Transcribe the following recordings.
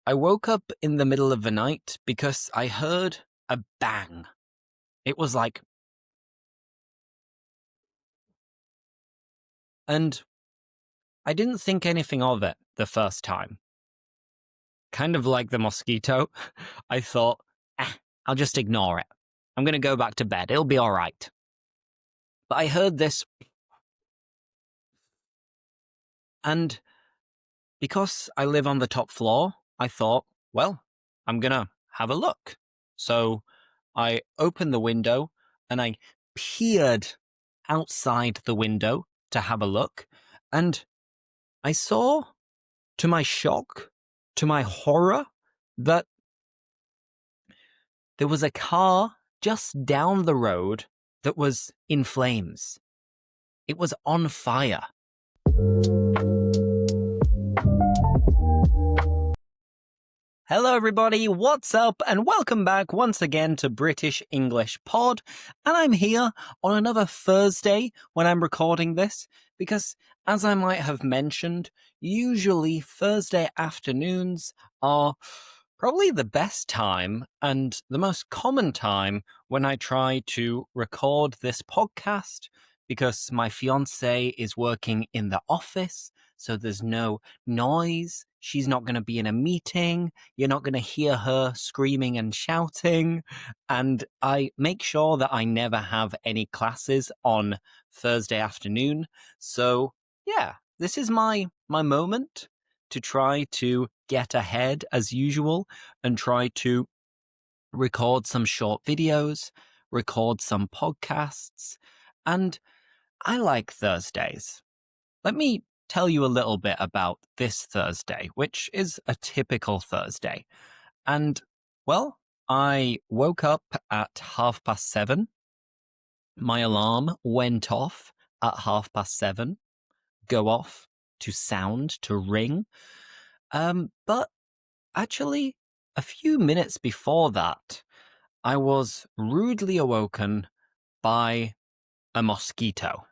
I woke up in the middle of the night because I heard a bang. It was like, and I didn't think anything of it the first time. Kind of like the mosquito, I thought, I'll just ignore it. I'm going to go back to bed. It'll be all right. But I heard this, and because I live on the top floor, I thought, well, I'm going to have a look. So I opened the window and I peered outside the window to have a look, and I saw, to my shock, to my horror, that there was a car just down the road that was in flames. It was on fire. Hello everybody, what's up, and welcome back once again to British English Pod. And I'm here on another Thursday when I'm recording this, because as I might have mentioned, usually Thursday afternoons are probably the best time and the most common time when I try to record this podcast, because my fiance is working in the office, so there's no noise. She's not going to be in a meeting. You're not going to hear her screaming and shouting. And I make sure that I never have any classes on Thursday afternoon. So yeah, this is my moment to try to get ahead as usual and try to record some short videos, record some podcasts. And I like Thursdays. Let me tell you a little bit about this Thursday, which is a typical Thursday. And, well, I woke up at 7:30. My alarm went off at 7:30, go off to sound, to ring. But actually, a few minutes before that, I was rudely awoken by a mosquito.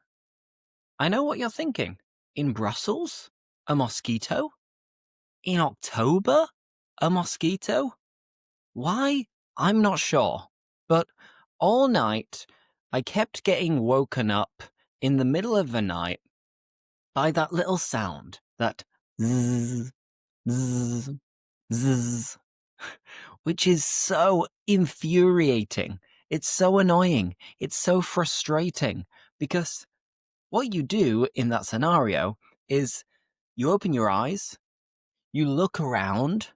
I know what you're thinking. In Brussels? A mosquito? In October? A mosquito? Why? I'm not sure. But all night, I kept getting woken up in the middle of the night by that little sound, that zzz, zzz, zzz, which is so infuriating. It's so annoying. It's so frustrating, because what you do in that scenario is you open your eyes, you look around,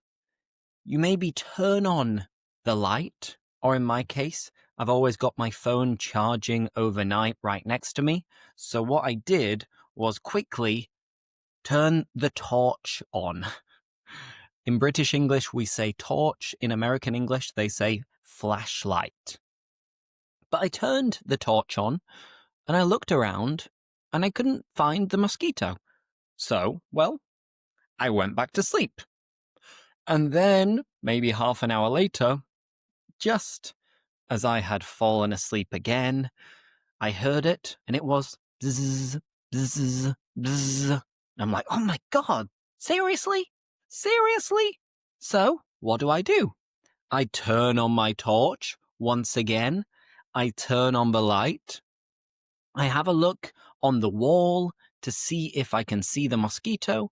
you maybe turn on the light, or in my case, I've always got my phone charging overnight right next to me. So what I did was quickly turn the torch on. In British English, we say torch. In American English, they say flashlight. But I turned the torch on and I looked around and I couldn't find the mosquito. So, well, I went back to sleep. And then, maybe half an hour later, just as I had fallen asleep again, I heard it, and it was bzzz, bzzz, bzzz. And I'm like, oh my God, seriously? Seriously? So, what do? I turn on my torch once again. I turn on the light. I have a look on the wall to see if I can see the mosquito,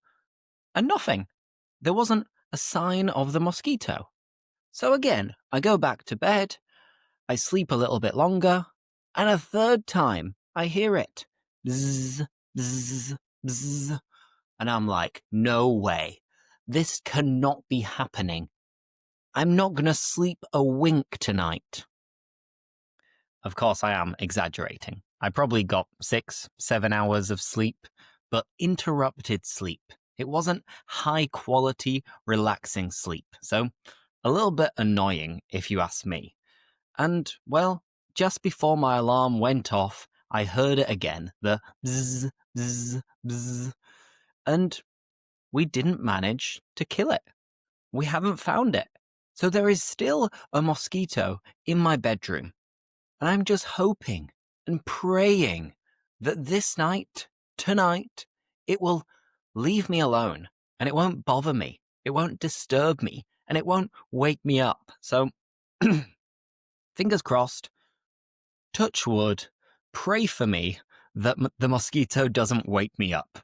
and nothing. There wasn't a sign of the mosquito. So again, I go back to bed, I sleep a little bit longer, and a third time I hear it. Bzzz, bzzz, bzzz. And I'm like, no way. This cannot be happening. I'm not going to sleep a wink tonight. Of course, I am exaggerating. I probably got 6-7 hours of sleep, but interrupted sleep. It wasn't high quality, relaxing sleep. So a little bit annoying, if you ask me. And, well, just before my alarm went off, I heard it again, the bzzz, bzzz, bzzz. And we didn't manage to kill it. We haven't found it. So there is still a mosquito in my bedroom. And I'm just hoping and praying that this night, tonight, it will leave me alone and it won't bother me. It won't disturb me and it won't wake me up. So, fingers crossed, touch wood, pray for me that the mosquito doesn't wake me up.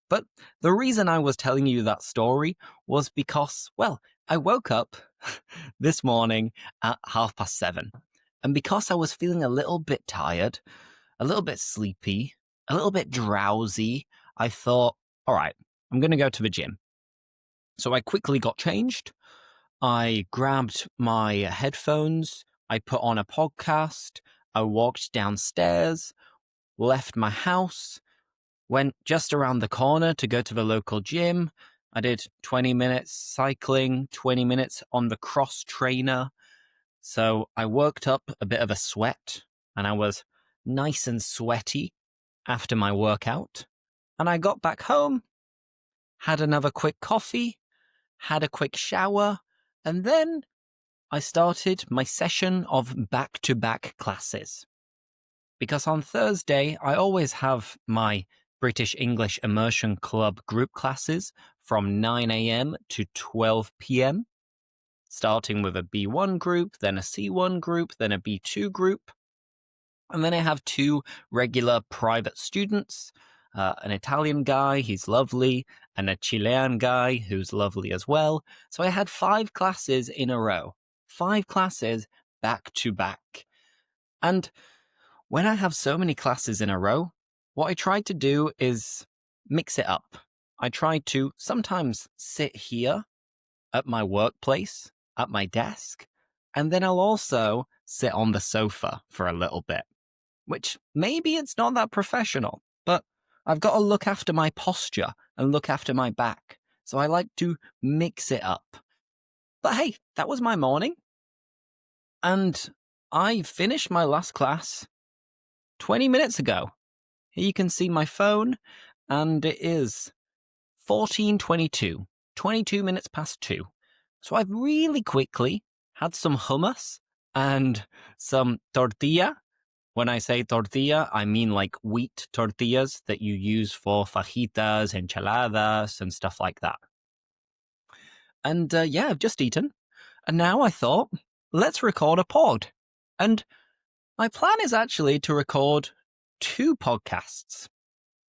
But the reason I was telling you that story was because, well, I woke up this morning at 7:30. And because I was feeling a little bit tired, a little bit sleepy, a little bit drowsy, I thought, all right, I'm going to go to the gym. So I quickly got changed. I grabbed my headphones. I put on a podcast. I walked downstairs, left my house, went just around the corner to go to the local gym. I did 20 minutes cycling, 20 minutes on the cross trainer. So I worked up a bit of a sweat and I was nice and sweaty after my workout. And I got back home, had another quick coffee, had a quick shower, and then I started my session of back-to-back classes. Because on Thursday, I always have my British English Immersion Club group classes from 9 a.m. to 12 p.m., starting with a B1 group, then a C1 group, then a B2 group. And then I have 2 regular private students, an Italian guy, he's lovely, and a Chilean guy who's lovely as well. So I had 5 classes in a row, 5 classes back to back. And when I have so many classes in a row, what I try to do is mix it up. I try to sometimes sit here at my workplace, at my desk, and then I'll also sit on the sofa for a little bit, which maybe it's not that professional, but I've got to look after my posture and look after my back. So I like to mix it up. But hey, that was my morning. And I finished my last class 20 minutes ago. Here you can see my phone, and it is 14:22, 22 minutes past 2. So I've really quickly had some hummus and some tortilla. When I say tortilla, I mean like wheat tortillas that you use for fajitas, enchiladas, and stuff like that. And yeah, I've just eaten. And now I thought, let's record a pod. And my plan is actually to record 2 podcasts.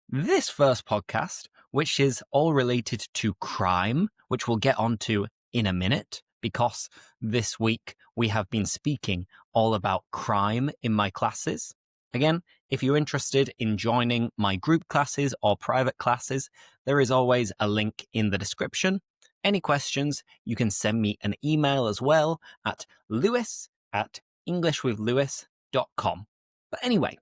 This first podcast, which is all related to crime, which we'll get onto in a minute, because this week we have been speaking all about crime in my classes. Again, if you're interested in joining my group classes or private classes, there is always a link in the description. Any questions, you can send me an email as well at lewis@englishwithlewis.com. But anyway,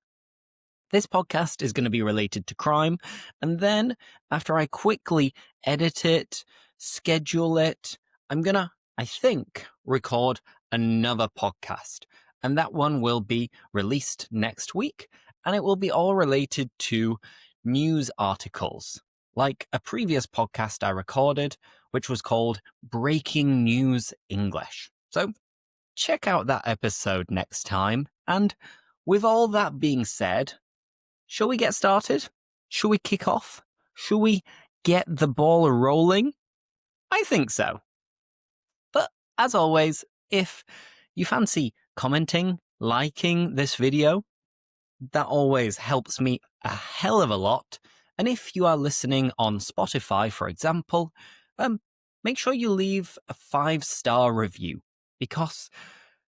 this podcast is going to be related to crime. And then after I quickly edit it, schedule it, I'm going to, I think, record another podcast. And that one will be released next week. And it will be all related to news articles, like a previous podcast I recorded, which was called Breaking News English. So check out that episode next time. And with all that being said, shall we get started? Shall we kick off? Shall we get the ball rolling? I think so. But as always, if you fancy commenting, liking this video, that always helps me a hell of a lot. And if you are listening on Spotify, for example, make sure you leave a 5-star review, because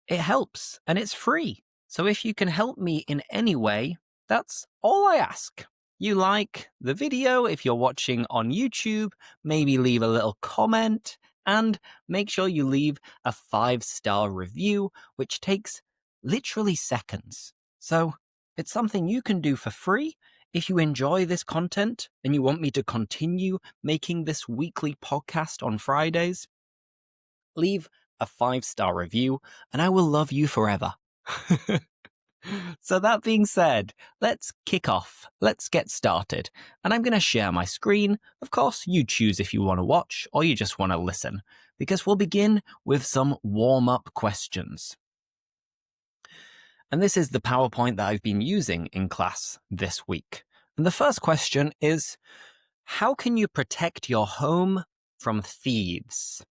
it helps and it's free. So if you can help me in any way, that's all I ask. You like the video, if you're watching on YouTube, maybe leave a little comment, and make sure you leave a 5-star review, which takes literally seconds. So it's something you can do for free. If you enjoy this content and you want me to continue making this weekly podcast on Fridays, leave a 5-star review and I will love you forever. So that being said, let's kick off. Let's get started. And I'm going to share my screen. Of course, you choose if you want to watch or you just want to listen, because we'll begin with some warm-up questions. And this is the PowerPoint that I've been using in class this week. And the first question is, how can you protect your home from thieves.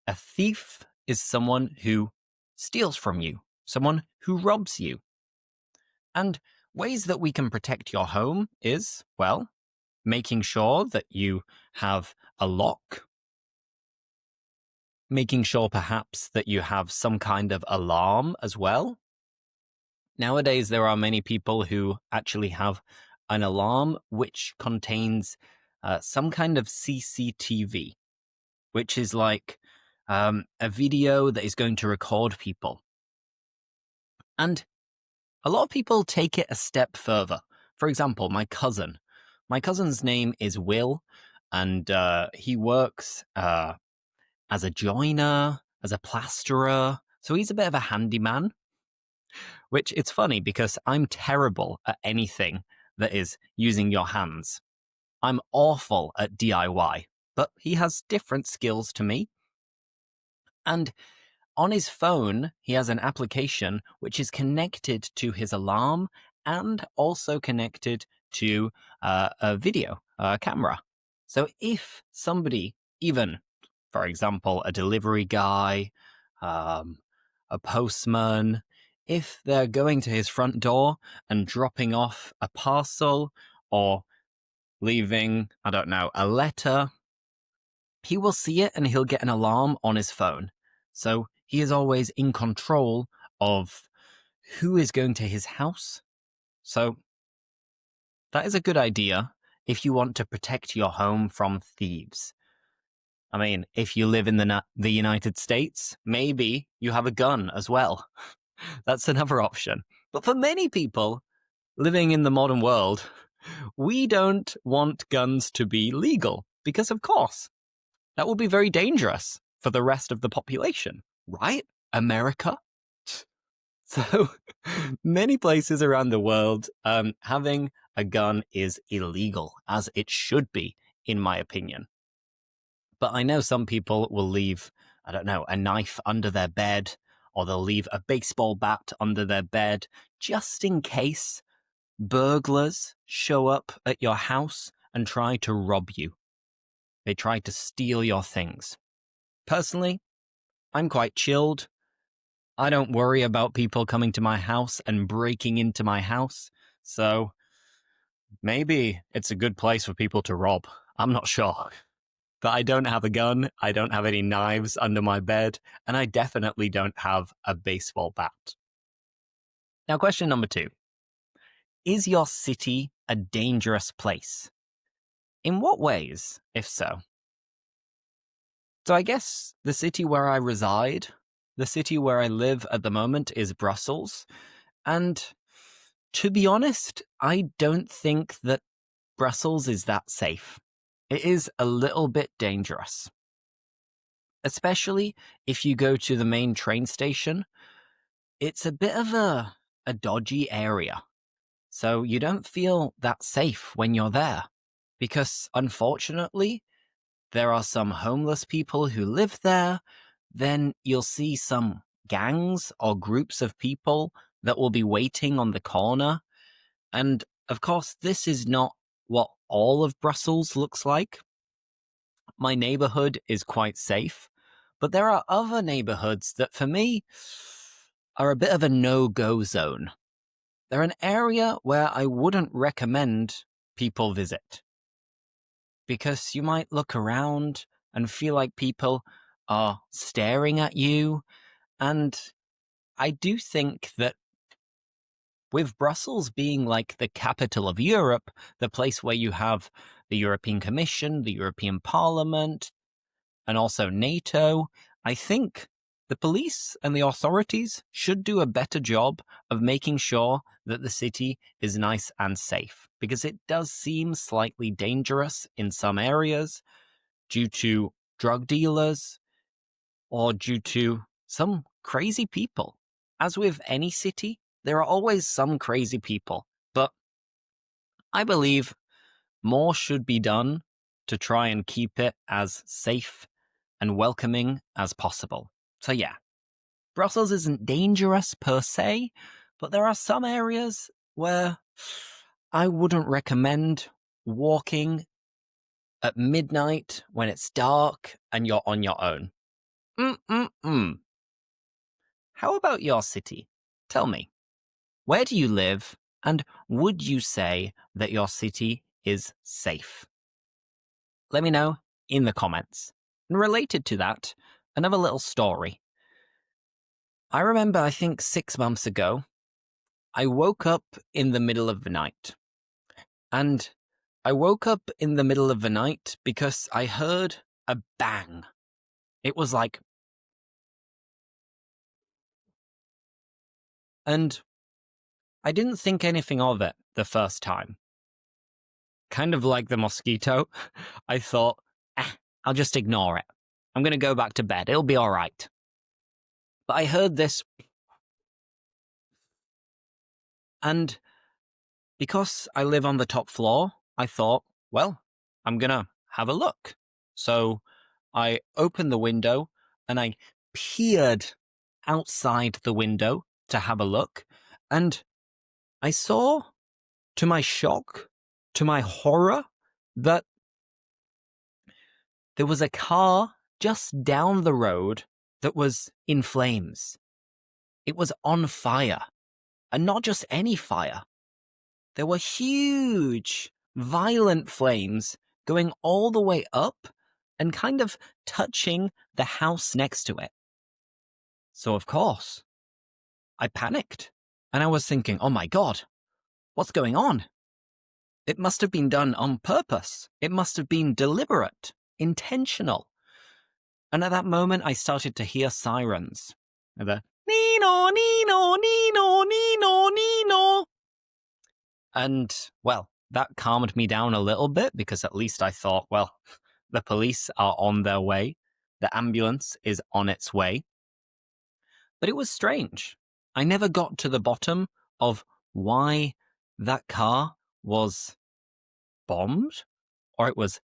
A thief is someone who steals from you, someone who robs you. And ways that we can protect your home is, well, making sure that you have a lock, making sure perhaps that you have some kind of alarm as well. Nowadays, there are many people who actually have an alarm which contains some kind of CCTV, which is like a video that is going to record people. And a lot of people take it a step further. For example, my cousin. My cousin's name is Will, and he works as a joiner, as a plasterer. So he's a bit of a handyman, which it's funny because I'm terrible at anything that is using your hands. I'm awful at DIY, but he has different skills to me. And on his phone, he has an application which is connected to his alarm and also connected to a video camera. So if somebody, even, for example, a delivery guy, a postman, if they're going to his front door and dropping off a parcel or leaving, I don't know, a letter, he will see it and he'll get an alarm on his phone. So he is always in control of who is going to his house. So that is a good idea if you want to protect your home from thieves. I mean, if you live in the United States, maybe you have a gun as well. That's another option. But for many people living in the modern world, we don't want guns to be legal because, of course, that will be very dangerous for the rest of the population, right? America? So many places around the world, having a gun is illegal, as it should be, in my opinion. But I know some people will leave, I don't know, a knife under their bed, or they'll leave a baseball bat under their bed, just in case burglars show up at your house and try to rob you. They try to steal your things. Personally, I'm quite chilled. I don't worry about people coming to my house and breaking into my house, so maybe it's a good place for people to rob. I'm not sure. But I don't have a gun, I don't have any knives under my bed, and I definitely don't have a baseball bat. Now, question number 2. Is your city a dangerous place? In what ways, if so? So I guess the city where I reside, the city where I live at the moment is Brussels. And to be honest, I don't think that Brussels is that safe. It is a little bit dangerous. Especially if you go to the main train station. It's a bit of a dodgy area. So you don't feel that safe when you're there. Because unfortunately, there are some homeless people who live there. Then you'll see some gangs or groups of people that will be waiting on the corner. And of course, this is not what all of Brussels looks like. My neighborhood is quite safe, but there are other neighborhoods that for me are a bit of a no-go zone. They're an area where I wouldn't recommend people visit. Because you might look around and feel like people are staring at you. And I do think that with Brussels being like the capital of Europe, the place where you have the European Commission, the European Parliament, and also NATO, I think the police and the authorities should do a better job of making sure that the city is nice and safe, because it does seem slightly dangerous in some areas due to drug dealers or due to some crazy people. As with any city, there are always some crazy people, but I believe more should be done to try and keep it as safe and welcoming as possible. So yeah, Brussels isn't dangerous per se, but there are some areas where I wouldn't recommend walking at midnight when it's dark and you're on your own. How about your city? Tell me, where do you live, and would you say that your city is safe? Let me know in the comments. And related to that, another little story. I remember, I think 6 months ago, I woke up in the middle of the night. And I woke up in the middle of the night because I heard a bang. It was like, and I didn't think anything of it the first time. Kind of like the mosquito, I thought, I'll just ignore it. I'm going to go back to bed. It'll be all right. But I heard this, and because I live on the top floor, I thought, well, I'm going to have a look. So I opened the window and I peered outside the window to have a look, and I saw, to my shock, to my horror, that there was a car just down the road that was in flames. It was on fire, and not just any fire. There were huge, violent flames going all the way up and kind of touching the house next to it. So, of course, I panicked, and I was thinking, oh my God, what's going on? It must have been done on purpose. It must have been deliberate, intentional. And at that moment, I started to hear sirens. The Nino, Nino, Nino, Nino, Nino. And, well, that calmed me down a little bit because at least I thought, well, the police are on their way. The ambulance is on its way. But it was strange. I never got to the bottom of why that car was bombed, or it was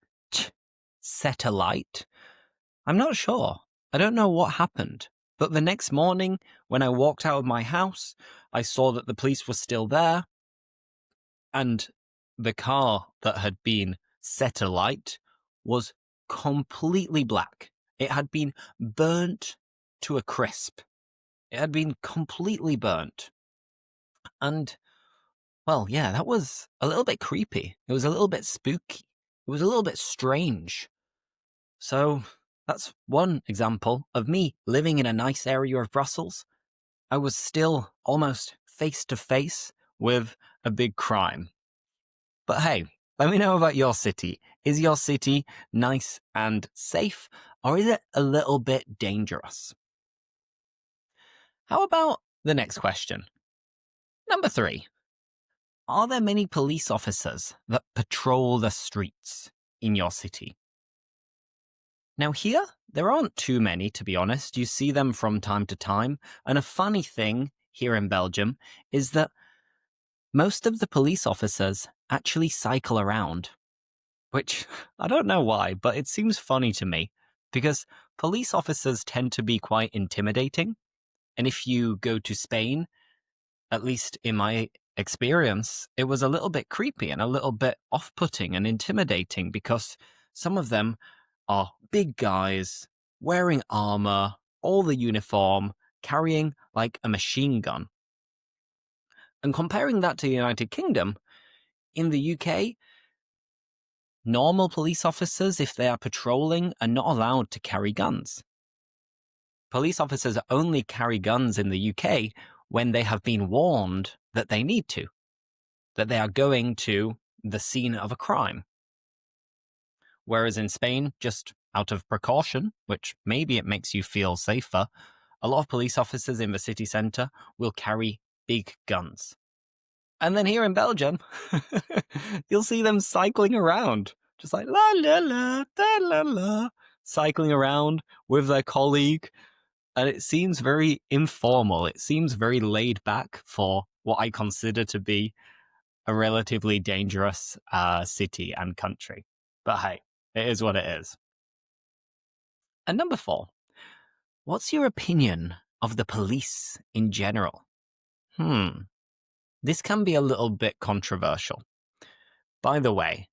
set alight. I'm not sure. I don't know what happened. But the next morning, when I walked out of my house, I saw that the police were still there, and the car that had been set alight was completely black. It had been burnt to a crisp. It had been completely burnt. And, well, yeah, that was a little bit creepy. It was a little bit spooky. It was a little bit strange. So that's one example of me living in a nice area of Brussels. I was still almost face to face with a big crime. But hey, let me know about your city. Is your city nice and safe, or is it a little bit dangerous? How about the next question? Number 3. Are there many police officers that patrol the streets in your city? Now here, there aren't too many, to be honest. You see them from time to time. And a funny thing here in Belgium is that most of the police officers actually cycle around. Which, I don't know why, but it seems funny to me. Because police officers tend to be quite intimidating. And if you go to Spain, at least in my experience, it was a little bit creepy and a little bit off-putting and intimidating because some of them are big guys, wearing armor, all the uniform, carrying like a machine gun. And comparing that to the United Kingdom, in the UK, normal police officers, if they are patrolling, are not allowed to carry guns. Police officers only carry guns in the UK when they have been warned that they need to, that they are going to the scene of a crime. Whereas in Spain, just out of precaution, which maybe it makes you feel safer, a lot of police officers in the city centre will carry big guns. And then here in Belgium, you'll see them cycling around, just like la la la, da la la, cycling around with their colleague. And it seems very informal. It seems very laid back for what I consider to be a relatively dangerous city and country. But hey, it is what it is. And number 4, what's your opinion of the police in general? This can be a little bit controversial. By the way,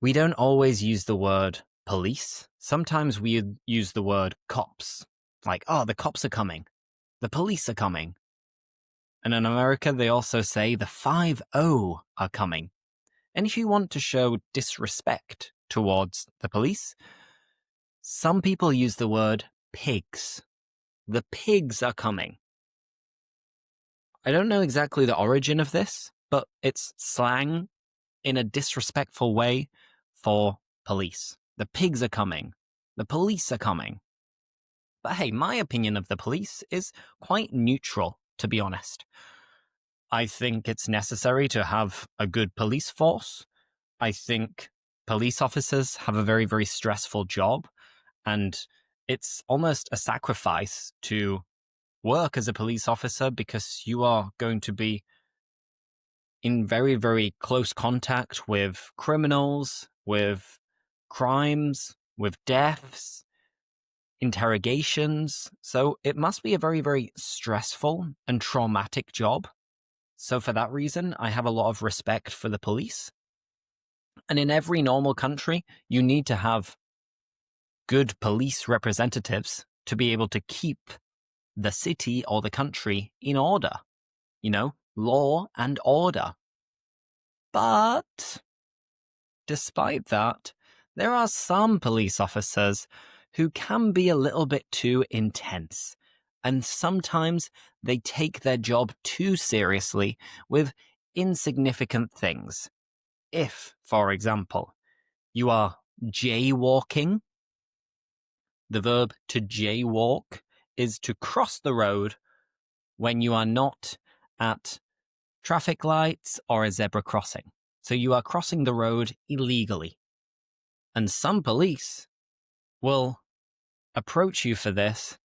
We don't always use the word police. Sometimes we use the word cops. Like, oh, the cops are coming. The police are coming. And in America, they also say the 5-0 are coming. And if you want to show disrespect towards the police, some people use the word pigs. The pigs are coming. I don't know exactly the origin of this, but it's slang in a disrespectful way for police. The pigs are coming. The police are coming. But hey, my opinion of the police is quite neutral, to be honest. I think it's necessary to have a good police force. I think police officers have a very, very stressful job, and it's almost a sacrifice to work as a police officer because you are going to be in very, very close contact with criminals, with crimes, with deaths, interrogations. So it must be a very, very stressful and traumatic job. So for that reason, I have a lot of respect for the police. And in every normal country, you need to have good police representatives to be able to keep the city or the country in order. You know, law and order. But despite that, there are some police officers who can be a little bit too intense. And sometimes they take their job too seriously with insignificant things. If, for example, you are jaywalking, the verb to jaywalk is to cross the road when you are not at traffic lights or a zebra crossing. So you are crossing the road illegally. And some police will approach you for this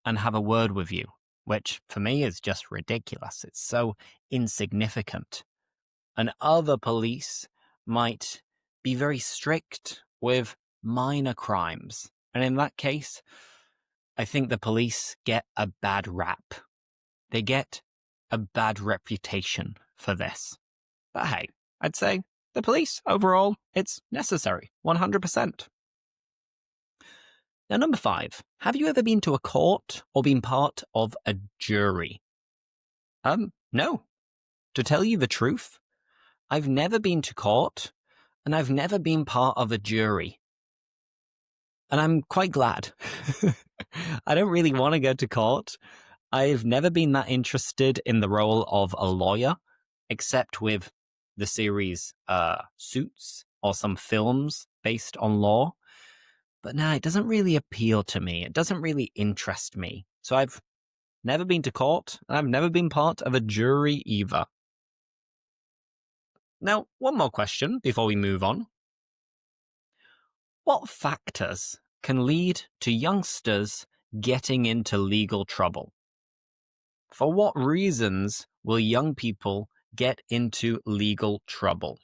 and have a word with you, which for me is just ridiculous. It's so insignificant. And other police might be very strict with minor crimes. And in that case, I think the police get a bad rap. They get a bad reputation for this. But hey, I'd say the police, overall, it's necessary, 100%. Now, number 5, have you ever been to a court or been part of a jury? No. To tell you the truth, I've never been to court and I've never been part of a jury. And I'm quite glad. I don't really want to go to court. I've never been that interested in the role of a lawyer, except with the series Suits or some films based on law. But no, it doesn't really appeal to me. It doesn't really interest me. So I've never been to court, and I've never been part of a jury either. Now, one more question before we move on. What factors can lead to youngsters getting into legal trouble? For what reasons will young people get into legal trouble?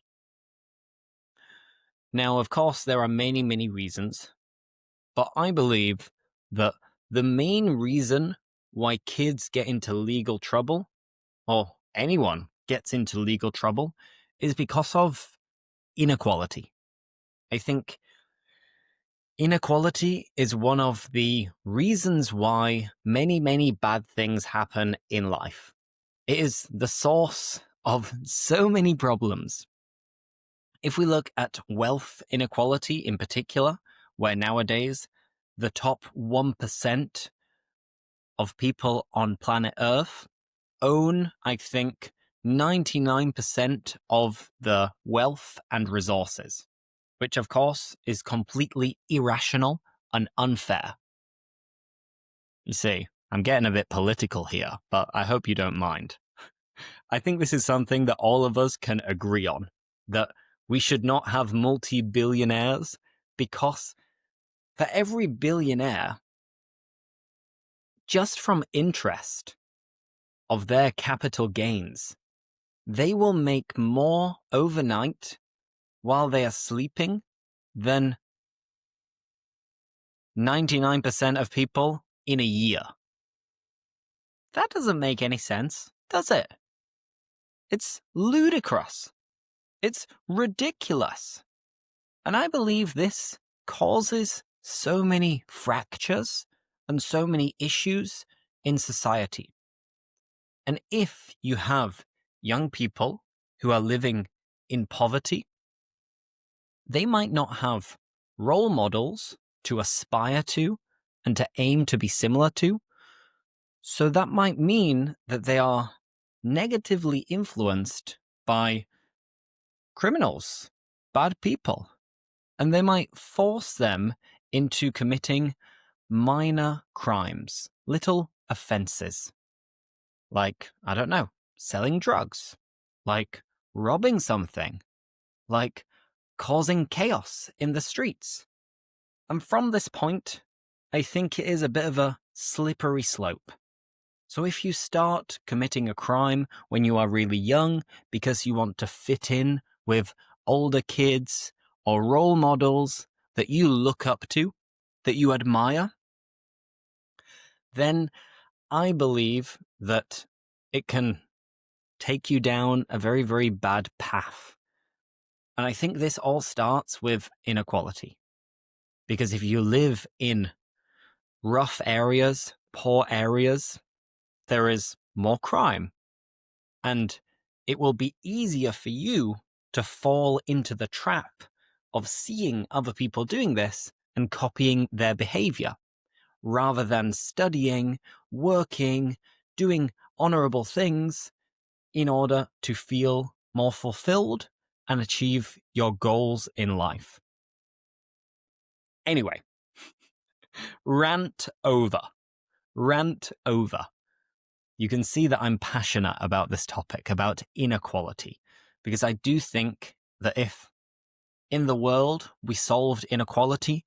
Now, of course, there are many, many reasons, but I believe that the main reason why kids get into legal trouble, or anyone gets into legal trouble, is because of inequality. I think inequality is one of the reasons why many, many bad things happen in life. It is the source of so many problems. If we look at wealth inequality in particular, where nowadays the top 1% of people on planet Earth own, I think, 99% of the wealth and resources, which of course is completely irrational and unfair. You see, I'm getting a bit political here, but I hope you don't mind. I think this is something that all of us can agree on, that we should not have multi-billionaires because for every billionaire, just from interest of their capital gains, they will make more overnight while they are sleeping than 99% of people in a year. That doesn't make any sense, does it? It's ludicrous. It's ridiculous. And I believe this causes so many fractures and so many issues in society. And if you have young people who are living in poverty, they might not have role models to aspire to and to aim to be similar to. So that might mean that they are negatively influenced by criminals, bad people, and they might force them into committing minor crimes, little offenses, like, I don't know, selling drugs, like robbing something, like causing chaos in the streets. And from this point, I think it is a bit of a slippery slope. So if you start committing a crime when you are really young because you want to fit in with older kids or role models that you look up to, that you admire, then I believe that it can take you down a very, very bad path. And I think this all starts with inequality. Because if you live in rough areas, poor areas, there is more crime. And it will be easier for you to fall into the trap of seeing other people doing this and copying their behavior, rather than studying, working, doing honorable things in order to feel more fulfilled and achieve your goals in life. Anyway, rant over. Rant over. You can see that I'm passionate about this topic, about inequality, because I do think that if in the world we solved inequality,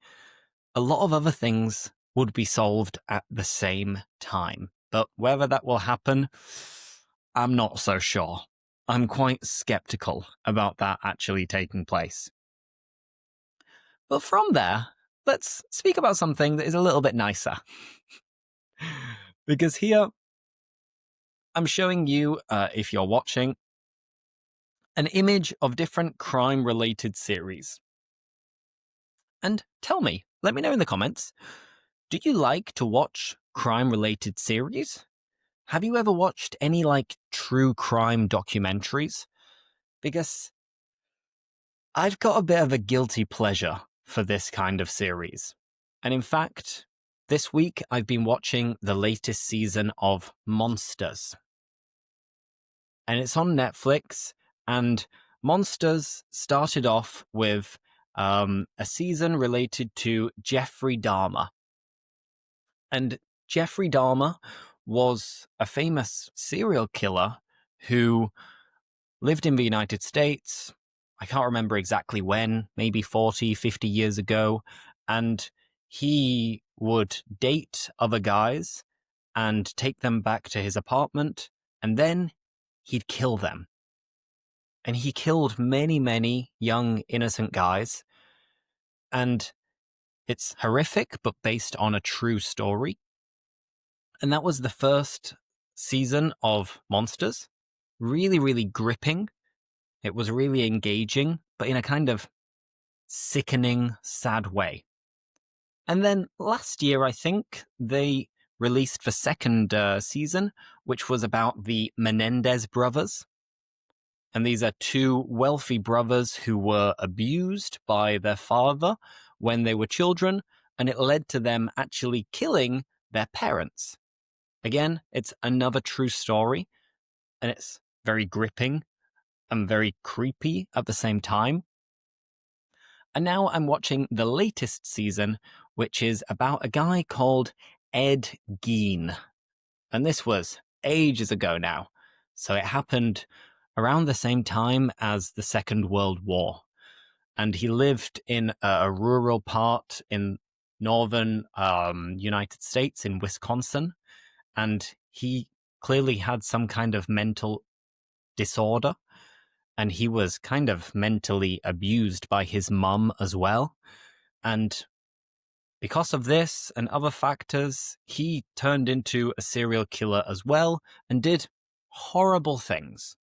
a lot of other things would be solved at the same time. But whether that will happen, I'm not so sure. I'm quite skeptical about that actually taking place. But from there, let's speak about something that is a little bit nicer. Because here, I'm showing you, if you're watching, an image of different crime-related series. And tell me, let me know in the comments, do you like to watch crime-related series? Have you ever watched any, true crime documentaries? Because I've got a bit of a guilty pleasure for this kind of series. And in fact, this week I've been watching the latest season of Monsters. And it's on Netflix, and Monsters started off with a season related to Jeffrey Dahmer. And Jeffrey Dahmer was a famous serial killer who lived in the United States. I can't remember exactly when, maybe 40, 50 years ago. And he would date other guys and take them back to his apartment, and then he'd kill them. And he killed many, many young, innocent guys. And it's horrific, but based on a true story. And that was the first season of Monsters. Really, really gripping. It was really engaging, but in a kind of sickening, sad way. And then last year, I think, they released the second season, which was about the Menendez brothers. And these are two wealthy brothers who were abused by their father when they were children, and it led to them actually killing their parents. Again, it's another true story, and it's very gripping and very creepy at the same time. And now I'm watching the latest season, which is about a guy called Ed Gein. And this was ages ago now. So it happened around the same time as the Second World War. And he lived in a rural part in northern United States in Wisconsin. And he clearly had some kind of mental disorder. And he was kind of mentally abused by his mum as well. And because of this and other factors, he turned into a serial killer as well and did horrible things.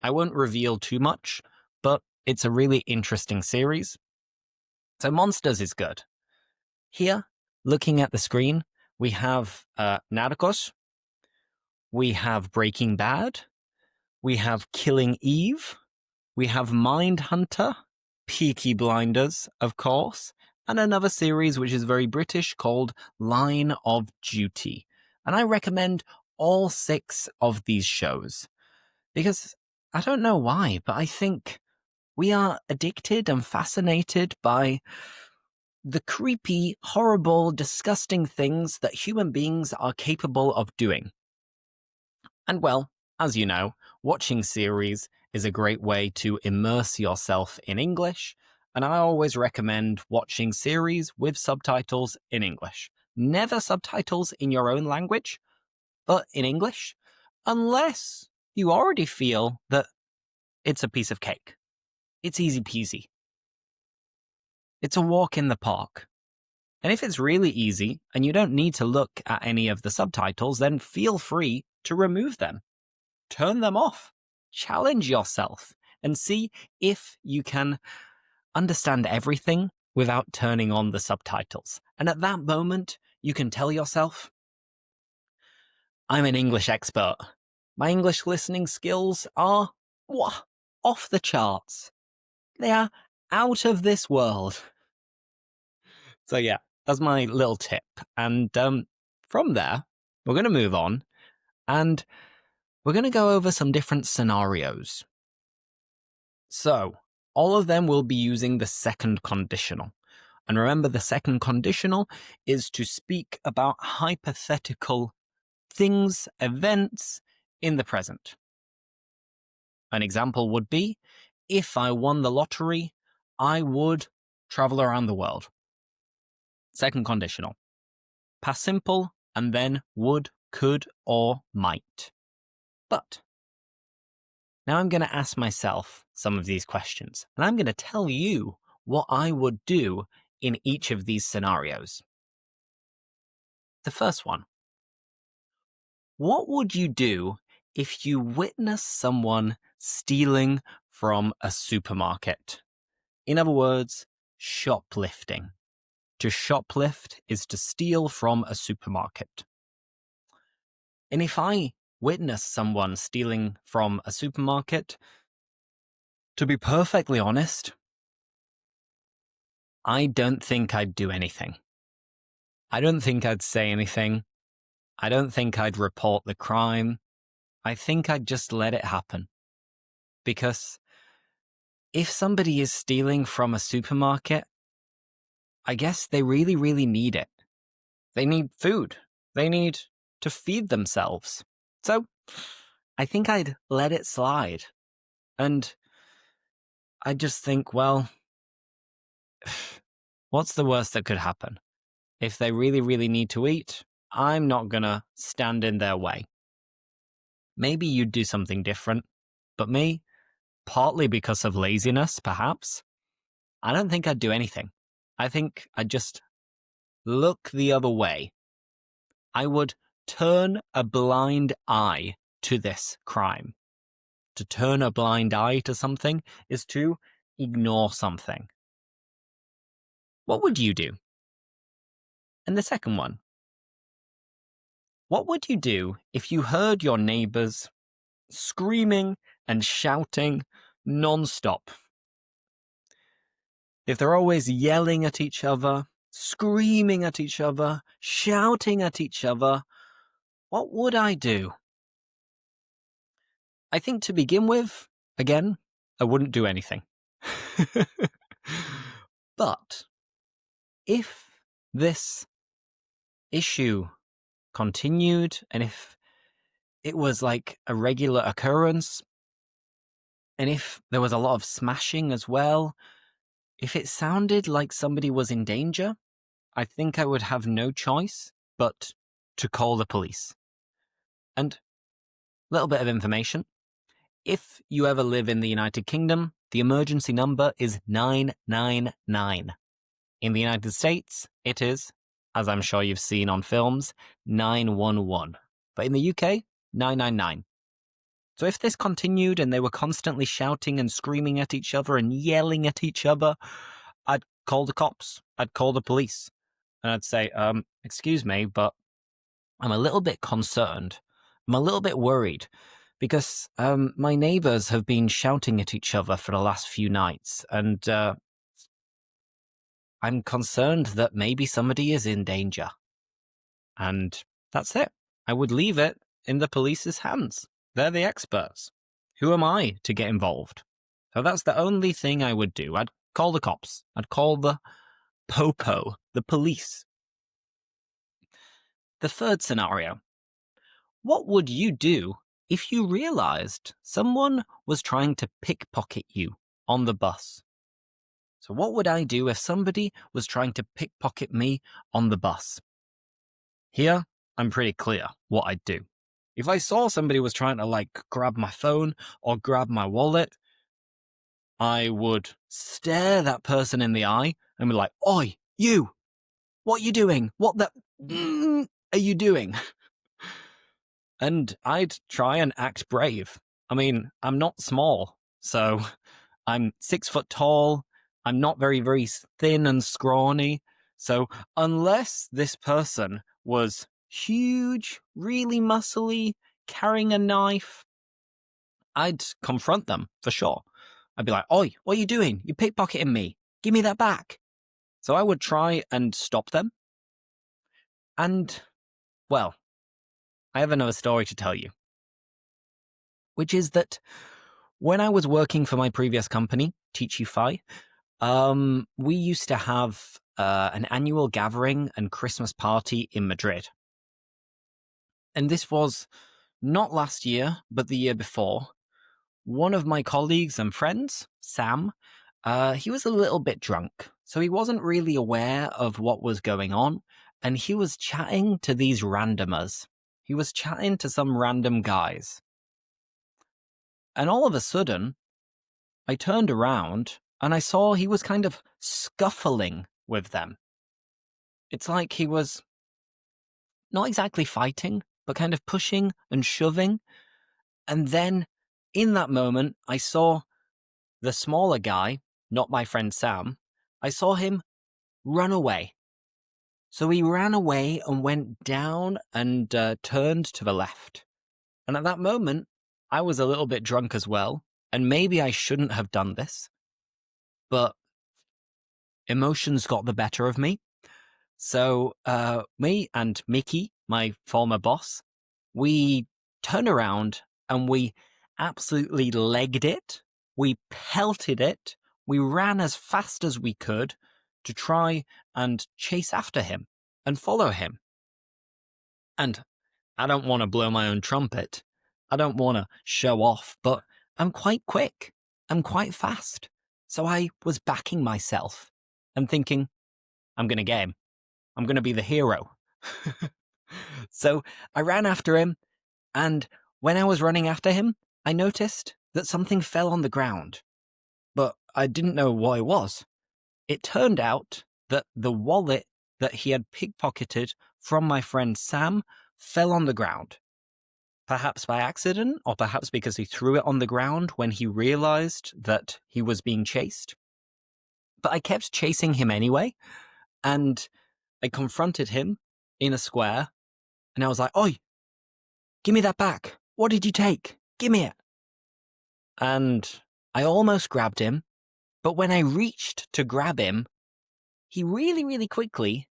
I won't reveal too much, but it's a really interesting series. So monsters is good. Here, looking at the screen, we have Narcos, we have Breaking Bad, we have Killing Eve, we have Mindhunter, Peaky Blinders, of course, and another series which is very British called Line of Duty. And I recommend all 6 of these shows because I don't know why, but I think we are addicted and fascinated by the creepy, horrible, disgusting things that human beings are capable of doing. And well, as you know, watching series is a great way to immerse yourself in English, and I always recommend watching series with subtitles in English. Never subtitles in your own language, but in English, unless you already feel that it's a piece of cake. It's easy peasy. It's a walk in the park. And if it's really easy and you don't need to look at any of the subtitles, then feel free to remove them. Turn them off. Challenge yourself and see if you can understand everything without turning on the subtitles. And at that moment, you can tell yourself, I'm an English expert. My English listening skills are off the charts. They are out of this world. So yeah, that's my little tip. And from there, we're going to move on and we're going to go over some different scenarios. So all of them will be using the second conditional. And remember, the second conditional is to speak about hypothetical things, events in the present. An example would be, if I won the lottery, I would travel around the world. Second conditional. Past simple, and then would, could, or might. But now I'm going to ask myself some of these questions, and I'm going to tell you what I would do in each of these scenarios. The first one. What would you do if you witness someone stealing from a supermarket? In other words, shoplifting. To shoplift is to steal from a supermarket. And if I witness someone stealing from a supermarket, to be perfectly honest, I don't think I'd do anything. I don't think I'd say anything. I don't think I'd report the crime. I think I'd just let it happen. Because if somebody is stealing from a supermarket, I guess they really, really need it. They need food. They need to feed themselves. So I think I'd let it slide. And I just think, well, what's the worst that could happen? If they really, really need to eat, I'm not going to stand in their way. Maybe you'd do something different, but me, partly because of laziness, perhaps, I don't think I'd do anything. I think I'd just look the other way. I would turn a blind eye to this crime. To turn a blind eye to something is to ignore something. What would you do? And the second one. What would you do if you heard your neighbors screaming and shouting non-stop? If they're always yelling at each other, screaming at each other, shouting at each other, what would I do? I think to begin with, again, I wouldn't do anything. But if this issue continued and if it was like a regular occurrence, and if there was a lot of smashing as well, if it sounded like somebody was in danger, I think I would have no choice but to call the police. And a little bit of information. If you ever live in the United Kingdom, the emergency number is 999. In the United States, it is, as I'm sure you've seen on films, 911. But in the UK, 999. So if this continued and they were constantly shouting and screaming at each other and yelling at each other, I'd call the cops. I'd call the police. And I'd say, excuse me, but I'm a little bit concerned. I'm a little bit worried because my neighbors have been shouting at each other for the last few nights, and I'm concerned that maybe somebody is in danger. And that's it. I would leave it in the police's hands. They're the experts. Who am I to get involved? So that's the only thing I would do. I'd call the cops. I'd call the popo, the police. The third scenario. What would you do if you realized someone was trying to pickpocket you on the bus? So what would I do if somebody was trying to pickpocket me on the bus? Here, I'm pretty clear what I'd do. If I saw somebody was trying to grab my phone or grab my wallet, I would stare that person in the eye and be like, "Oi, you! What are you doing? What the are you doing?" And I'd try and act brave. I mean, I'm not small, so I'm 6 foot tall. I'm not very, very thin and scrawny. So unless this person was huge, really muscly, carrying a knife, I'd confront them for sure. I'd be like, "Oi, what are you doing? You pickpocketing me. Give me that back." So I would try and stop them. And, well, I have another story to tell you, which is that when I was working for my previous company, Teachify, we used to have an annual gathering and Christmas party in Madrid. And this was not last year, but the year before. One of my colleagues and friends, Sam, he was a little bit drunk, so he wasn't really aware of what was going on, and he was chatting to these randomers. He was chatting to some random guys. And all of a sudden, I turned around and I saw he was kind of scuffling with them. It's like he was not exactly fighting, but kind of pushing and shoving. And then in that moment, I saw the smaller guy, not my friend Sam, I saw him run away. So he ran away and went down and turned to the left. And at that moment, I was a little bit drunk as well. And maybe I shouldn't have done this. But emotions got the better of me. So me and Mickey, my former boss, we turned around and we absolutely legged it. We pelted it. We ran as fast as we could to try and chase after him and follow him. And I don't want to blow my own trumpet. I don't want to show off, but I'm quite quick. I'm quite fast. So I was backing myself and thinking, I'm going to get him. I'm going to be the hero. So I ran after him, and when I was running after him, I noticed that something fell on the ground, but I didn't know what it was. It turned out that the wallet that he had pickpocketed from my friend Sam fell on the ground. Perhaps by accident, or perhaps because he threw it on the ground when he realized that he was being chased. But I kept chasing him anyway, and I confronted him in a square, and I was like, "Oi, give me that back. What did you take? Give me it." And I almost grabbed him, but when I reached to grab him, he really, really quickly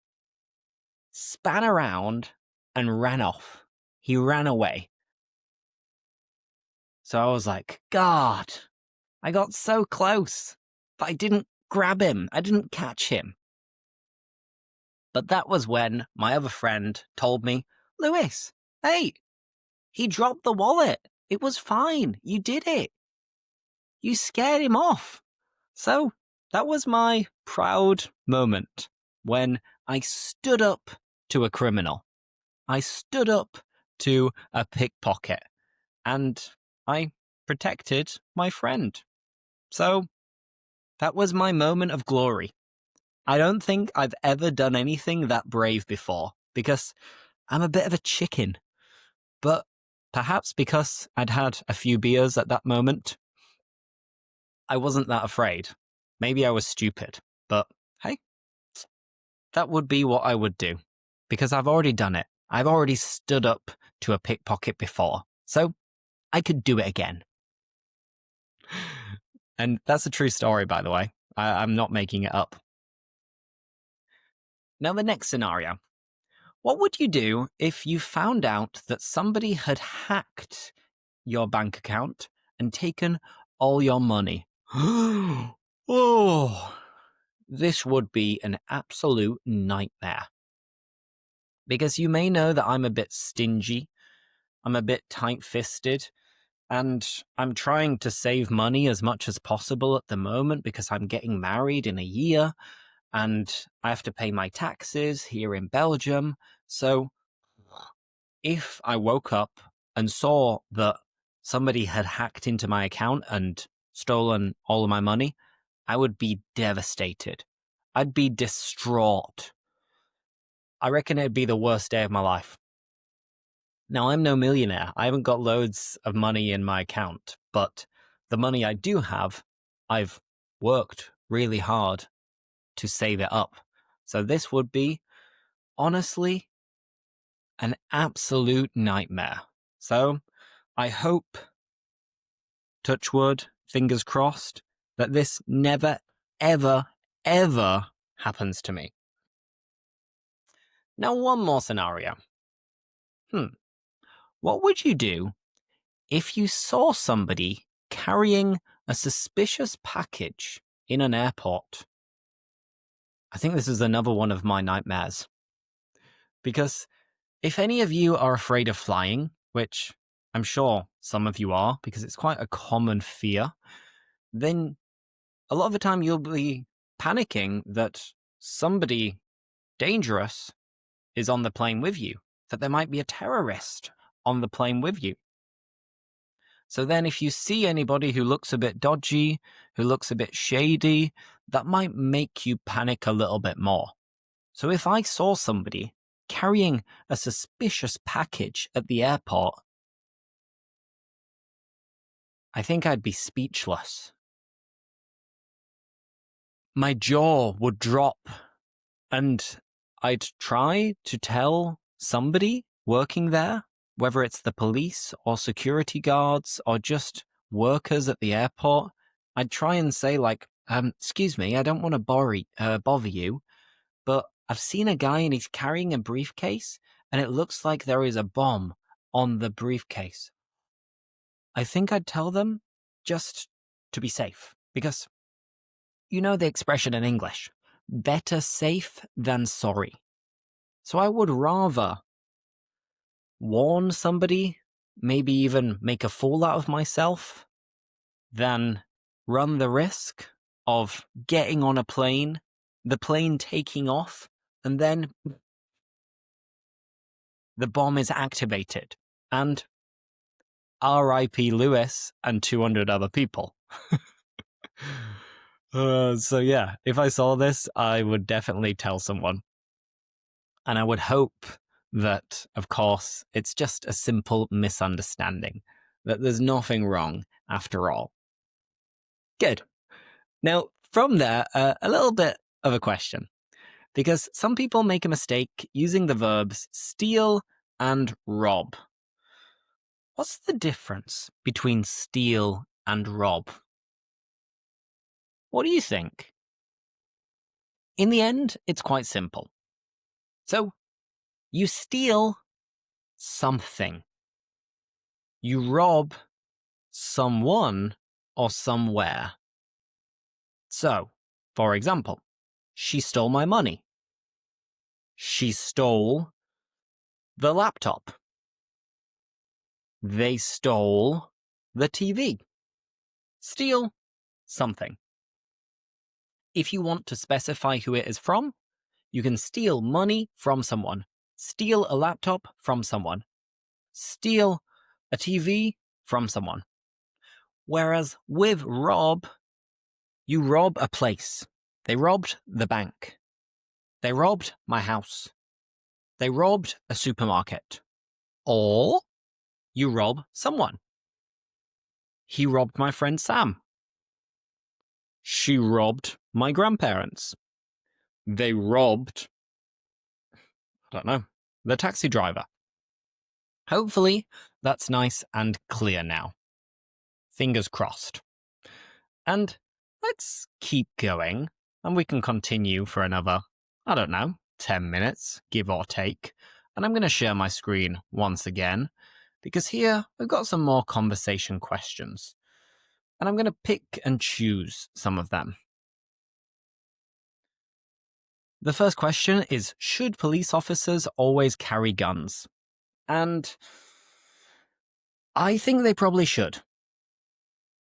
span around and ran off. He ran away. So I was like, God, I got so close, but I didn't grab him. I didn't catch him. But that was when my other friend told me, "Lewis, hey, he dropped the wallet. It was fine. You did it. You scared him off." So that was my proud moment when I stood up to a criminal. I stood up to a pickpocket, and I protected my friend. So that was my moment of glory. I don't think I've ever done anything that brave before, because I'm a bit of a chicken. But perhaps because I'd had a few beers at that moment, I wasn't that afraid. Maybe I was stupid, but Hey, that would be what I would do, because I've already done it. I've already stood up to a pickpocket before, so I could do it again. And that's a true story, by the way. I'm not making it up. Now, the next scenario. What would you do if you found out that somebody had hacked your bank account and taken all your money? Oh, this would be an absolute nightmare. Because you may know that I'm a bit stingy, I'm a bit tight-fisted, and I'm trying to save money as much as possible at the moment because I'm getting married in a year and I have to pay my taxes here in Belgium. So if I woke up and saw that somebody had hacked into my account and stolen all of my money, I would be devastated. I'd be distraught. I reckon it'd be the worst day of my life. Now, I'm no millionaire. I haven't got loads of money in my account, but the money I do have, I've worked really hard to save it up. So this would be, honestly, an absolute nightmare. So I hope, touch wood, fingers crossed, that this never, ever, ever happens to me. Now, one more scenario. What would you do if you saw somebody carrying a suspicious package in an airport? I think this is another one of my nightmares. Because if any of you are afraid of flying, which I'm sure some of you are, because it's quite a common fear, then a lot of the time you'll be panicking that somebody dangerous is on the plane with you, that there might be a terrorist on the plane with you. So then if you see anybody who looks a bit dodgy, who looks a bit shady, that might make you panic a little bit more. So if I saw somebody carrying a suspicious package at the airport, I think I'd be speechless. My jaw would drop and I'd try to tell somebody working there, whether it's the police or security guards or just workers at the airport. I'd try and say like, excuse me, I don't want to bother you, but I've seen a guy and he's carrying a briefcase and it looks like there is a bomb on the briefcase. I think I'd tell them just to be safe, because you know the expression in English, better safe than sorry. So I would rather warn somebody, maybe even make a fool out of myself, than run the risk of getting on a plane, the plane taking off, and then the bomb is activated, and R.I.P. Lewis and 200 other people. So yeah, if I saw this, I would definitely tell someone. And I would hope that, of course, it's just a simple misunderstanding, that there's nothing wrong after all. Good. Now, from there, a little bit of a question, because some people make a mistake using the verbs steal and rob. What's the difference between steal and rob? What do you think? In the end, it's quite simple. So, you steal something. You rob someone or somewhere. So, for example, she stole my money. She stole the laptop. They stole the TV. Steal something. If you want to specify who it is from, you can steal money from someone, steal a laptop from someone, steal a TV from someone. Whereas with rob, you rob a place. They robbed the bank. They robbed my house. They robbed a supermarket. Or you rob someone. He robbed my friend Sam. She robbed my grandparents. they robbed, I don't know, the taxi driver. Hopefully, that's nice and clear now. Fingers crossed. And let's keep going, and we can continue for another, I don't know, 10 minutes, give or take. And I'm going to share my screen once again, because here we've got some more conversation questions. And I'm going to pick and choose some of them. The first question is, should police officers always carry guns? And I think they probably should.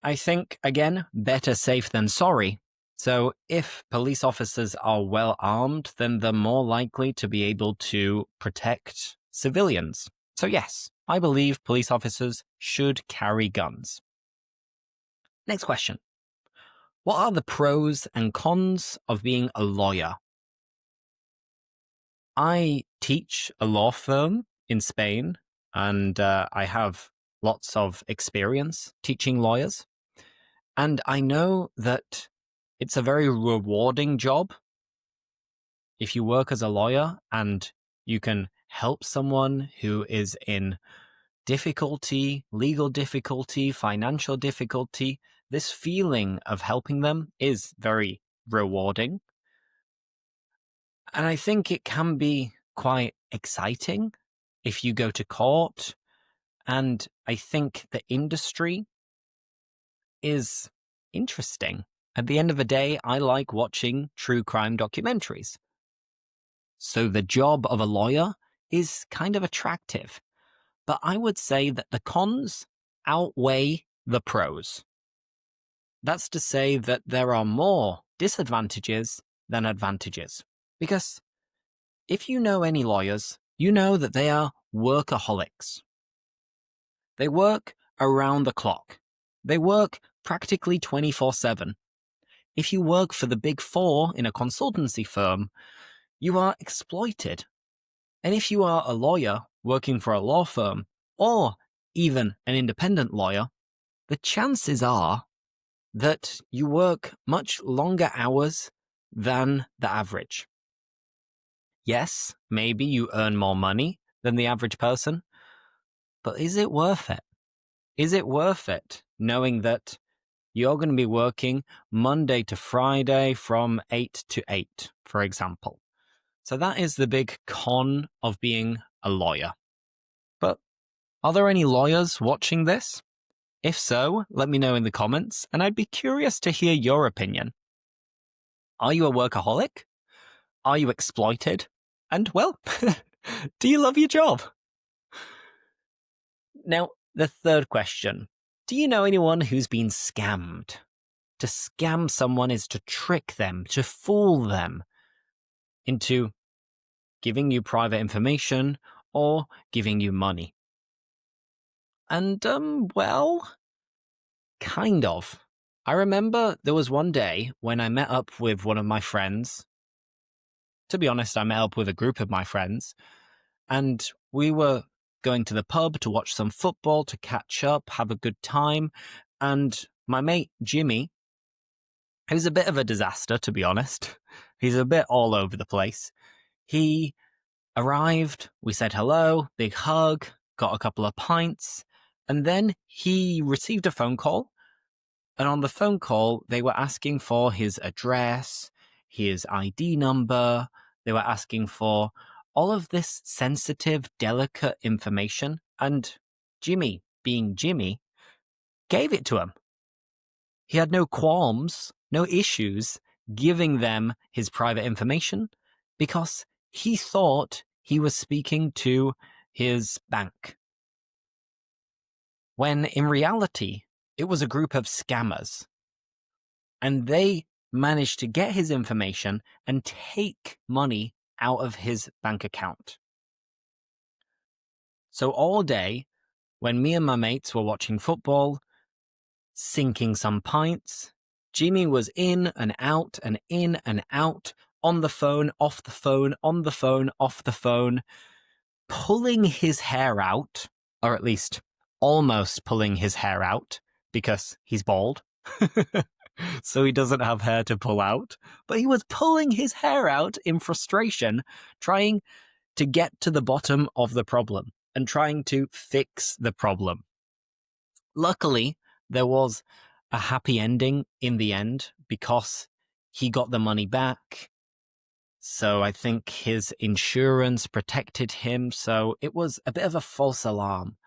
I think, again, better safe than sorry. So if police officers are well armed, then they're more likely to be able to protect civilians. So yes, I believe police officers should carry guns. Next question. What are the pros and cons of being a lawyer? I teach a law firm in Spain, and I have lots of experience teaching lawyers. And I know that it's a very rewarding job if you work as a lawyer and you can help someone who is in difficulty, legal difficulty, financial difficulty. This feeling of helping them is very rewarding. And I think it can be quite exciting if you go to court. And I think the industry is interesting. At the end of the day, I like watching true crime documentaries. So the job of a lawyer is kind of attractive. But I would say that the cons outweigh the pros. That's to say that there are more disadvantages than advantages. Because if you know any lawyers, you know that they are workaholics. They work around the clock. They work practically 24/7. If you work for the Big Four in a consultancy firm, you are exploited. And if you are a lawyer working for a law firm, or even an independent lawyer, the chances are that you work much longer hours than the average. Yes, maybe you earn more money than the average person, but is it worth it? Is it worth it knowing that you're going to be working Monday to Friday from 8 to 8, for example? So that is the big con of being a lawyer. But are there any lawyers watching this? If so, let me know in the comments, and I'd be curious to hear your opinion. Are you a workaholic? Are you exploited? And, well, do you love your job? Now, the third question. Do you know anyone who's been scammed? To scam someone is to trick them, to fool them into giving you private information or giving you money. And, well, kind of. I remember there was one day when I met up with one of my friends. To be honest, I met up with a group of my friends, and we were going to the pub to watch some football, to catch up, have a good time. And my mate, Jimmy, he was a bit of a disaster, to be honest. He's a bit all over the place. He arrived, we said hello, big hug, got a couple of pints, and then he received a phone call. And on the phone call, they were asking for his address, his ID number. They were asking for all of this sensitive, delicate information. And Jimmy, being Jimmy, gave it to him. He had no qualms, no issues giving them his private information because he thought he was speaking to his bank. When in reality, it was a group of scammers. And they managed to get his information and take money out of his bank account. So all day, when me and my mates were watching football, sinking some pints, Jimmy was in and out and in and out, on the phone, off the phone, on the phone, off the phone, pulling his hair out, or at least almost pulling his hair out, because he's bald. so he doesn't have hair to pull out. But he was pulling his hair out in frustration, trying to get to the bottom of the problem and trying to fix the problem. Luckily, there was a happy ending in the end because he got the money back. So I think his insurance protected him. So it was a bit of a false alarm.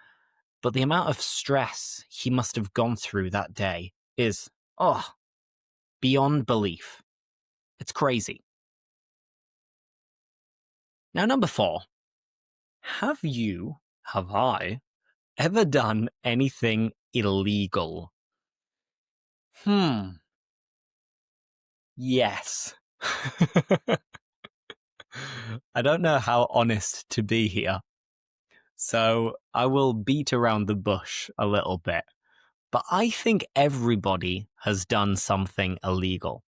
But the amount of stress he must have gone through that day is, beyond belief. It's crazy. Now, number 4. Have I, ever done anything illegal? Yes. I don't know how honest to be here. So I will beat around the bush a little bit. But I think everybody has done something illegal.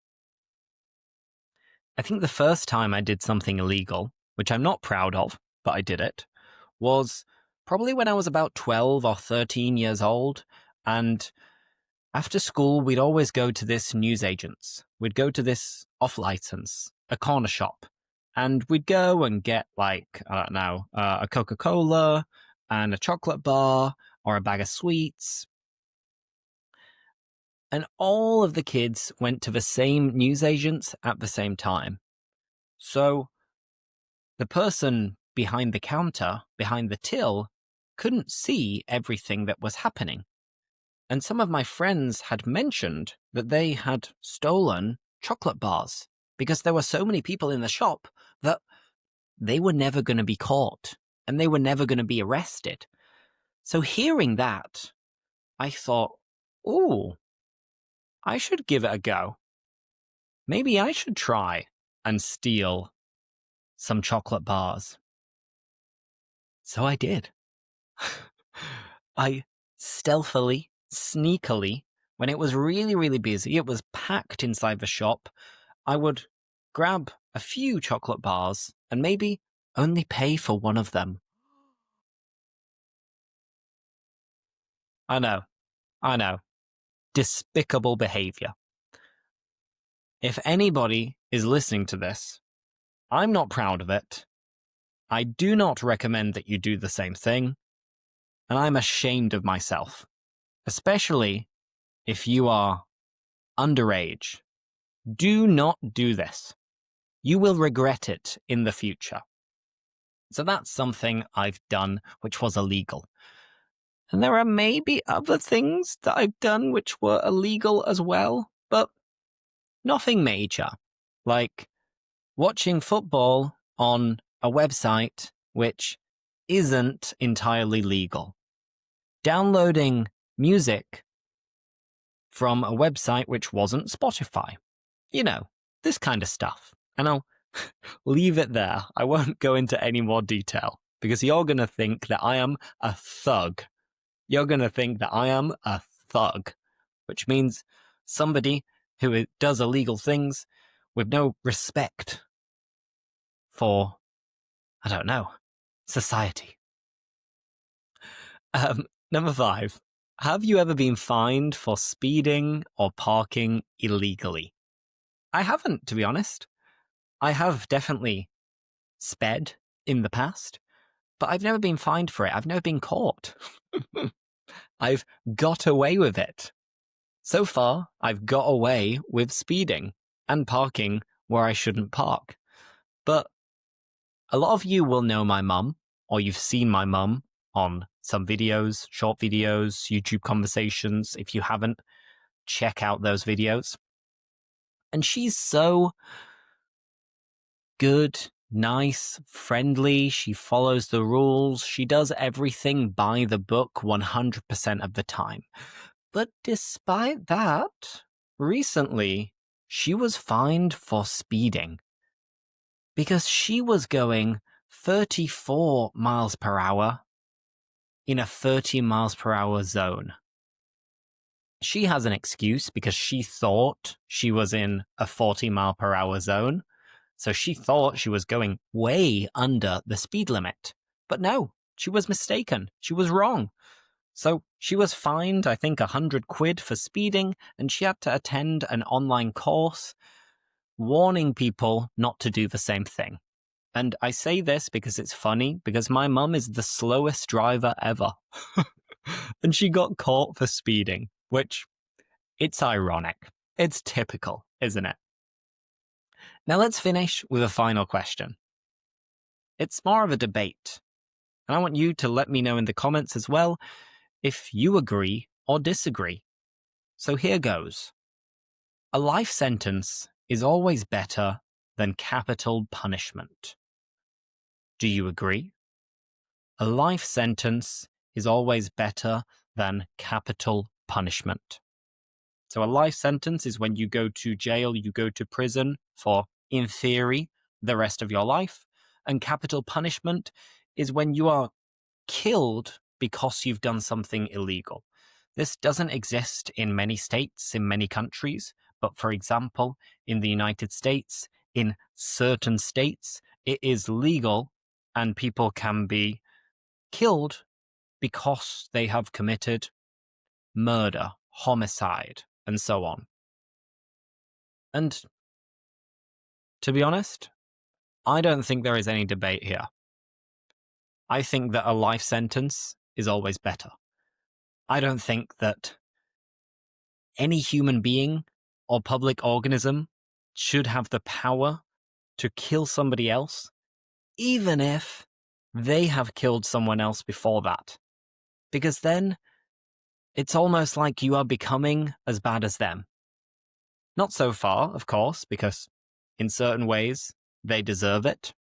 I think the first time I did something illegal, which I'm not proud of, but I did it, was probably when I was about 12 or 13 years old. And after school, we'd always go to this newsagent's. We'd go to this off-license, a corner shop. And we'd go and get, like, I don't know, a Coca-Cola and a chocolate bar or a bag of sweets. And all of the kids went to the same newsagents at the same time. So the person behind the counter, behind the till, couldn't see everything that was happening. And some of my friends had mentioned that they had stolen chocolate bars because there were so many people in the shop that they were never going to be caught and they were never going to be arrested. So hearing that, I thought, I should give it a go. Maybe I should try and steal some chocolate bars. So I did. I stealthily, sneakily, when it was really, really busy, it was packed inside the shop, I would grab a few chocolate bars and maybe only pay for one of them. I know. Despicable behavior. If anybody is listening to this, I'm not proud of it. I do not recommend that you do the same thing, and I'm ashamed of myself, especially if you are underage. Do not do this. You will regret it in the future. So that's something I've done which was illegal. And there are maybe other things that I've done which were illegal as well, but nothing major. Like watching football on a website which isn't entirely legal. Downloading music from a website which wasn't Spotify. You know, this kind of stuff. And I'll leave it there. I won't go into any more detail because you're going to think that I am a thug. You're going to think that I am a thug, which means somebody who does illegal things with no respect for, I don't know, society. Number 5. Have you ever been fined for speeding or parking illegally? I haven't, to be honest. I have definitely sped in the past, but I've never been fined for it. I've never been caught. I've got away with it. So far, I've got away with speeding and parking where I shouldn't park. But a lot of you will know my mum, or you've seen my mum on some videos, short videos, YouTube conversations. If you haven't, check out those videos. And she's so good, nice, friendly. She follows the rules. She does everything by the book 100% of the time. But despite that, recently, she was fined for speeding because she was going 34 miles per hour in a 30 miles per hour zone. She has an excuse because she thought she was in a 40 mile per hour zone. So she thought she was going way under the speed limit. But no, she was mistaken. She was wrong. So she was fined, I think, 100 quid for speeding, and she had to attend an online course warning people not to do the same thing. And I say this because it's funny, because my mum is the slowest driver ever. And she got caught for speeding, which, it's ironic. It's typical, isn't it? Now let's finish with a final question. It's more of a debate, and I want you to let me know in the comments as well if you agree or disagree. So here goes. A life sentence is always better than capital punishment. Do you agree? A life sentence is always better than capital punishment. So a life sentence is when you go to jail, you go to prison for, in theory, the rest of your life. And capital punishment is when you are killed because you've done something illegal. This doesn't exist in many states, in many countries, but for example, in the United States, in certain states, it is legal and people can be killed because they have committed murder, homicide, and so on. And to be honest, I don't think there is any debate here. I think that a life sentence is always better. I don't think that any human being or public organism should have the power to kill somebody else, even if they have killed someone else before that. Because then it's almost like you are becoming as bad as them. Not so far, of course, because in certain ways they deserve it.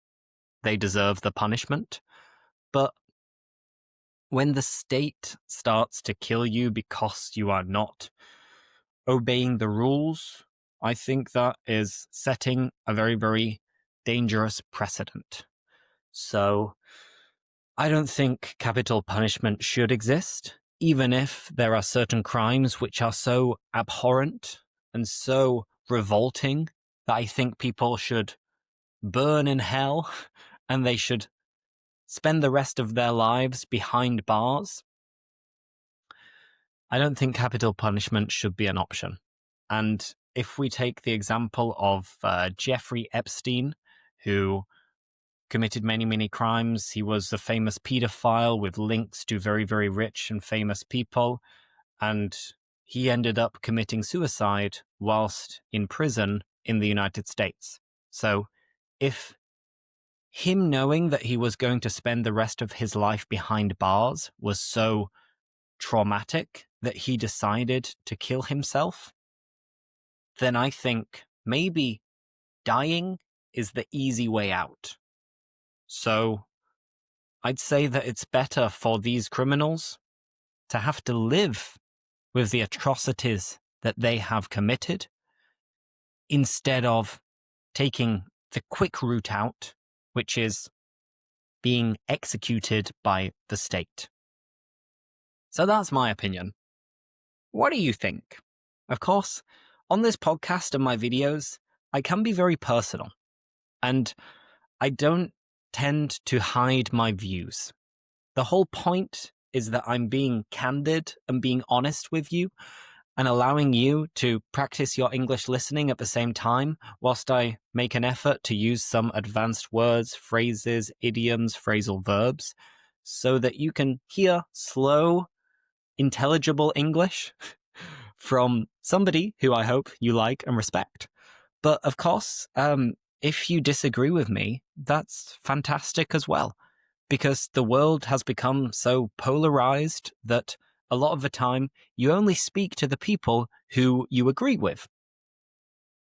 They deserve the punishment. But when the state starts to kill you because you are not obeying the rules, I think that is setting a very, very dangerous precedent. So I don't think capital punishment should exist, even if there are certain crimes which are so abhorrent and so revolting that I think people should burn in hell and they should spend the rest of their lives behind bars. I don't think capital punishment should be an option. And if we take the example of Jeffrey Epstein, who committed many, many crimes, he was a famous pedophile with links to very, very rich and famous people, and he ended up committing suicide whilst in prison in the United States. So if him knowing that he was going to spend the rest of his life behind bars was so traumatic that he decided to kill himself, then I think maybe dying is the easy way out. So I'd say that it's better for these criminals to have to live with the atrocities that they have committed instead of taking the quick route out, which is being executed by the state. So that's my opinion. What do you think? Of course, on this podcast and my videos, I can be very personal, and I don't tend to hide my views. The whole point is that I'm being candid and being honest with you and allowing you to practice your English listening at the same time, whilst I make an effort to use some advanced words, phrases, idioms, phrasal verbs, so that you can hear slow, intelligible English from somebody who I hope you like and respect. But of course, if you disagree with me, that's fantastic as well, because the world has become so polarized that a lot of the time you only speak to the people who you agree with.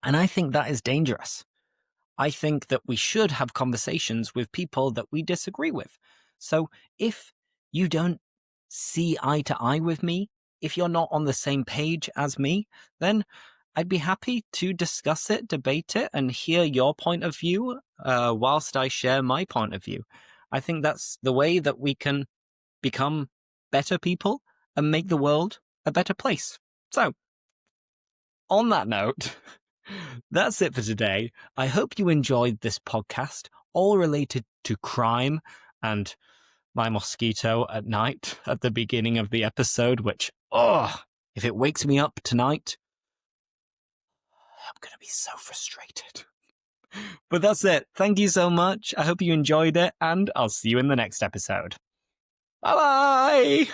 And I think that is dangerous. I think that we should have conversations with people that we disagree with. So if you don't see eye to eye with me, if you're not on the same page as me, then I'd be happy to discuss it, debate it, and hear your point of view whilst I share my point of view. I think that's the way that we can become better people and make the world a better place. So, on that note, that's it for today. I hope you enjoyed this podcast, all related to crime and my mosquito at night at the beginning of the episode, which, if it wakes me up tonight, I'm going to be so frustrated. But that's it. Thank you so much. I hope you enjoyed it, and I'll see you in the next episode. Bye-bye!